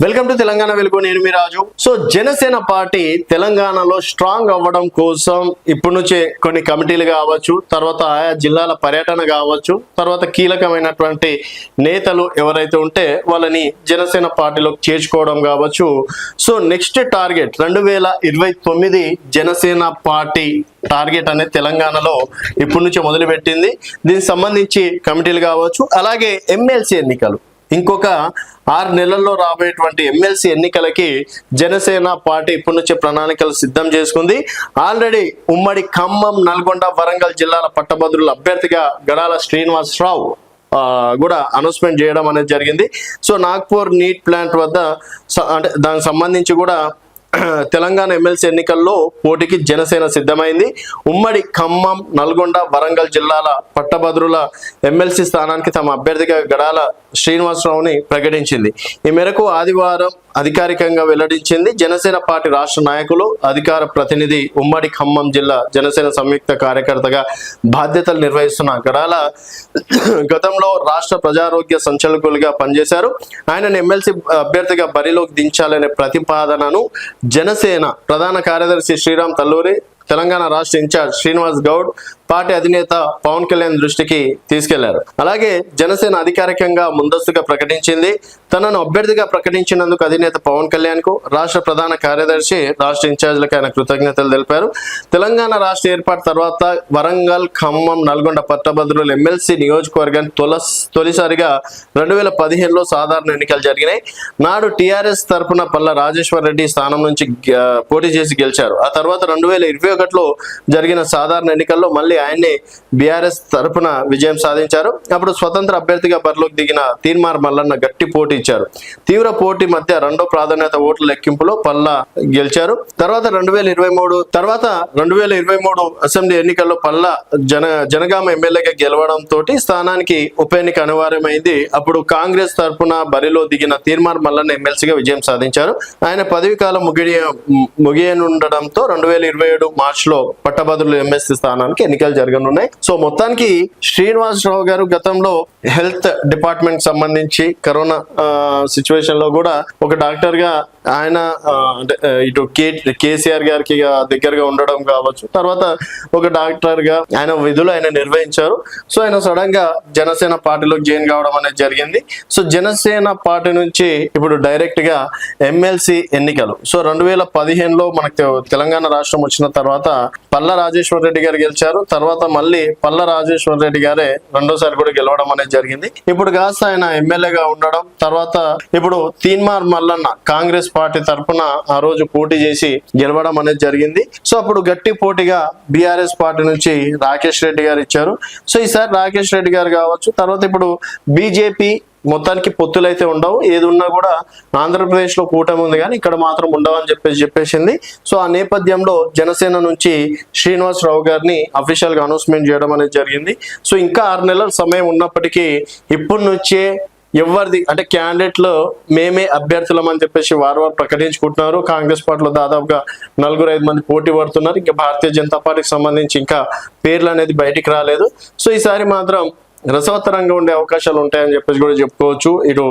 Welcome to Telangana వెలుగు. నేను మీ రాజు. So Janasena party తెలంగాణలో స్ట్రాంగ్ అవ్వడం కోసం ఇప్పటి నుంచే కొన్ని కమిటీలు కావచ్చు, తర్వాత ఆయా జిల్లాల పర్యటన కావచ్చు, తర్వాత కీలకమైనటువంటి నేతలు ఎవరైతే ఉంటే వాళ్ళని జనసేన పార్టీలోకి చేర్చుకోవడం కావచ్చు. So next target 2029 Janasena party target అనేది తెలంగాణలో ఇప్పటి నుంచే మొదలుపెట్టింది. దీనికి సంబంధించి కమిటీలు కావచ్చు, అలాగే ఎమ్మెల్సీ ఎన్నికలు ఇంకొక 6 నెలల్లో రాబోయేటువంటి ఎమ్మెల్సీ ఎన్నికలకి జనసేన పార్టీ ఇప్పటి నుంచే ప్రణాళికలు సిద్ధం చేసుకుంది. ఆల్రెడీ ఉమ్మడి ఖమ్మం, నల్గొండ, వరంగల్ జిల్లాల పట్టభద్రుల అభ్యర్థిగా గడాల శ్రీనివాసరావు కూడా అనౌన్స్మెంట్ చేయడం అనేది జరిగింది. సో నాగ్పూర్ నీట్ ప్లాంట్ వద్ద అంటే దానికి సంబంధించి కూడా తెలంగాణ ఎమ్మెల్సీ ఎన్నికల్లో పోటీకి జనసేన సిద్ధమైంది. ఉమ్మడి ఖమ్మం, నల్గొండ, వరంగల్ జిల్లాల పట్టభద్రుల ఎమ్మెల్సీ స్థానానికి తమ అభ్యర్థిగా గడాల శ్రీనివాసరావుని ప్రకటించింది. ఈ మేరకు ఆదివారం అధికారికంగా వెల్లడించింది. జనసేన పార్టీ రాష్ట్ర నాయకులు, అధికార ప్రతినిధి, ఉమ్మడి ఖమ్మం జిల్లా జనసేన సంయుక్త కార్యకర్తగా బాధ్యతలు నిర్వహిస్తున్న గడాల గతంలో రాష్ట్ర ప్రజారోగ్య సంచాలకులుగా పనిచేశారు. ఆయనను ఎమ్మెల్సీ అభ్యర్థిగా బరిలోకి దించాలనే ప్రతిపాదనను జనసేన ప్రధాన కార్యదర్శి శ్రీరామ్ తల్లూరి, తెలంగాణ రాష్ట్ర ఇన్ఛార్జ్ శ్రీనివాస్ గౌడ్, పార్టీ అధినేత పవన్ కళ్యాణ్ దృష్టికి తీసుకెళ్లారు. అలాగే జనసేన అధికారికంగా ముందస్తుగా ప్రకటించింది. తనను అభ్యర్థిగా ప్రకటించినందుకు అధినేత పవన్ కళ్యాణ్ కు, రాష్ట్ర ప్రధాన కార్యదర్శి, రాష్ట్ర ఇన్ఛార్జ్లకు ఆయన కృతజ్ఞతలు తెలిపారు. తెలంగాణ రాష్ట్ర ఏర్పాటు తర్వాత వరంగల్, ఖమ్మం, నల్గొండ పట్టభద్రుల ఎమ్మెల్సీ నియోజకవర్గాన్ని తొలిసారిగా 2015లో సాధారణ ఎన్నికలు జరిగినాయి. నాడు టీఆర్ఎస్ తరఫున పల్ల రాజేశ్వర్ రెడ్డి స్థానం నుంచి పోటీ చేసి గెలిచారు. ఆ తర్వాత 2021లో జరిగిన సాధారణ ఎన్నికల్లో మళ్ళీ ఆయన్ని బీఆర్ఎస్ తరఫున విజయం సాధించారు. అప్పుడు స్వతంత్ర అభ్యర్థిగా బరిలోకి దిగిన తీన్మార్ మల్లన్న గట్టి పోటీ ఇచ్చారు. తీవ్ర పోటీ మధ్య రెండో ప్రాధాన్యత ఓట్ల లెక్కింపులో పల్లా గెలిచారు. తర్వాత 2023 అసెంబ్లీ ఎన్నికల్లో పల్లా జనగామ ఎమ్మెల్యేగా గెలవడంతో స్థానానికి ఉప ఎన్నిక అనివార్యమైంది. అప్పుడు కాంగ్రెస్ తరఫున బరిలో దిగిన తీన్మార్ మల్లన్న ఎమ్మెల్సీగా విజయం సాధించారు. ఆయన పదవి కాలం ముగియనుండడంతో 2027 మార్చిలో పట్టభద్రుల ఎమ్మెల్సీ స్థానానికి ఎన్నికలు జరగనున్నాయి. సో మొత్తానికి శ్రీనివాసరావు గారు గతంలో హెల్త్ డిపార్ట్మెంట్ సంబంధించి కరోనా సిచ్యువేషన్ లో కూడా ఒక డాక్టర్ గా ఆయన అంటే ఇటు కేసీఆర్ గారికి దగ్గరగా ఉండడం కావచ్చు, తర్వాత ఒక డాక్టర్ గా ఆయన విధులు ఆయన నిర్వహించారు. సో ఆయన సడన్ గా జనసేన పార్టీలోకి జాయిన్ కావడం అనేది జరిగింది. సో జనసేన పార్టీ నుంచి ఇప్పుడు డైరెక్ట్ గా ఎమ్మెల్సీ ఎన్నికలు. సో 2015లో మనకు తెలంగాణ రాష్ట్రం వచ్చిన తర్వాత పల్ల రాజేశ్వర్ రెడ్డి గారు గెలిచారు. తర్వాత మళ్ళీ పల్ల రాజేశ్వర్ రెడ్డి గారే రెండోసారి కూడా గెలవడం అనేది జరిగింది. ఇప్పుడు కాస్త ఆయన ఎమ్మెల్యేగా ఉండడం, తర్వాత ఇప్పుడు తీన్మార్ మల్లన్న కాంగ్రెస్ పార్టీ తరఫున ఆ రోజు పోటీ చేసి గెలవడం అనేది జరిగింది. సో అప్పుడు గట్టి పోటీగా బీఆర్ఎస్ పార్టీ నుంచి రాకేష్ రెడ్డి గారు ఇచ్చారు. సో ఈసారి రాకేష్ రెడ్డి గారు కావచ్చు, తర్వాత ఇప్పుడు బీజేపీ మొత్తానికి పొత్తులైతే ఉండవు. ఏది ఉన్నా కూడా ఆంధ్రప్రదేశ్ లో కూటమి ఉంది, కానీ ఇక్కడ మాత్రం ఉండవని చెప్పేసింది. సో ఆ నేపథ్యంలో జనసేన నుంచి శ్రీనివాసరావు గారిని అఫీషియల్ గా అనౌన్స్మెంట్ చేయడం అనేది జరిగింది. సో ఇంకా 6 నెలల సమయం ఉన్నప్పటికీ ఇప్పటి నుంచే ఎవరిది అంటే క్యాండిడేట్లు మేమే అభ్యర్థులం అని చెప్పేసి వారు ప్రకటించుకుంటున్నారు. కాంగ్రెస్ పార్టీలో దాదాపుగా 4-5 మంది పోటీ పడుతున్నారు. ఇంకా భారతీయ జనతా పార్టీకి సంబంధించి ఇంకా పేర్లు అనేది బయటికి రాలేదు. సో ఈసారి మాత్రం రసవత్తరంగా ఉండే అవకాశాలు ఉంటాయని చెప్పేసి కూడా చెప్పుకోవచ్చు. ఇటు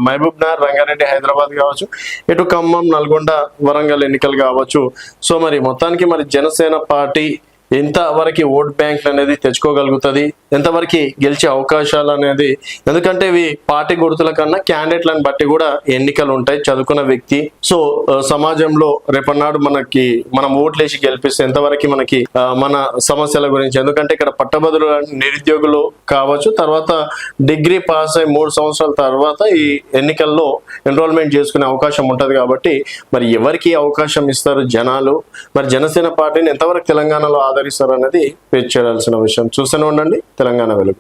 మహబూబ్ నగర్, రంగారెడ్డి, హైదరాబాద్ కావచ్చు, ఇటు ఖమ్మం, నల్గొండ, వరంగల్ ఎన్నికలు కావచ్చు. సో మరి మొత్తానికి మరి జనసేన పార్టీ ఎంతవరకు ఓట్ బ్యాంక్ అనేది తెచ్చుకోగలుగుతుంది, ఎంతవరకు గెలిచే అవకాశాలు అనేది, ఎందుకంటే ఇవి పార్టీ గుర్తుల కన్నా క్యాండిడేట్లను బట్టి కూడా ఎన్నికలు ఉంటాయి. చదువుకున్న వ్యక్తి సో సమాజంలో రేపన్నాడు మనం ఓట్లేసి గెలిపిస్తే ఎంతవరకు మనకి మన సమస్యల గురించి, ఎందుకంటే ఇక్కడ పట్టభద్రుల నిరుద్యోగులు కావచ్చు, తర్వాత డిగ్రీ పాస్ అయి 3 సంవత్సరాల తర్వాత ఈ ఎన్నికల్లో ఎన్రోల్మెంట్ చేసుకునే అవకాశం ఉంటది. కాబట్టి మరి ఎవరికి అవకాశం ఇస్తారు జనాలు, మరి జనసేన పార్టీని ఎంతవరకు తెలంగాణలో ఆదరిస్తారు అనేది వేచి చేయాల్సిన విషయం. చూస్తూనే ఉండండి తెలంగాణ వెలుగు.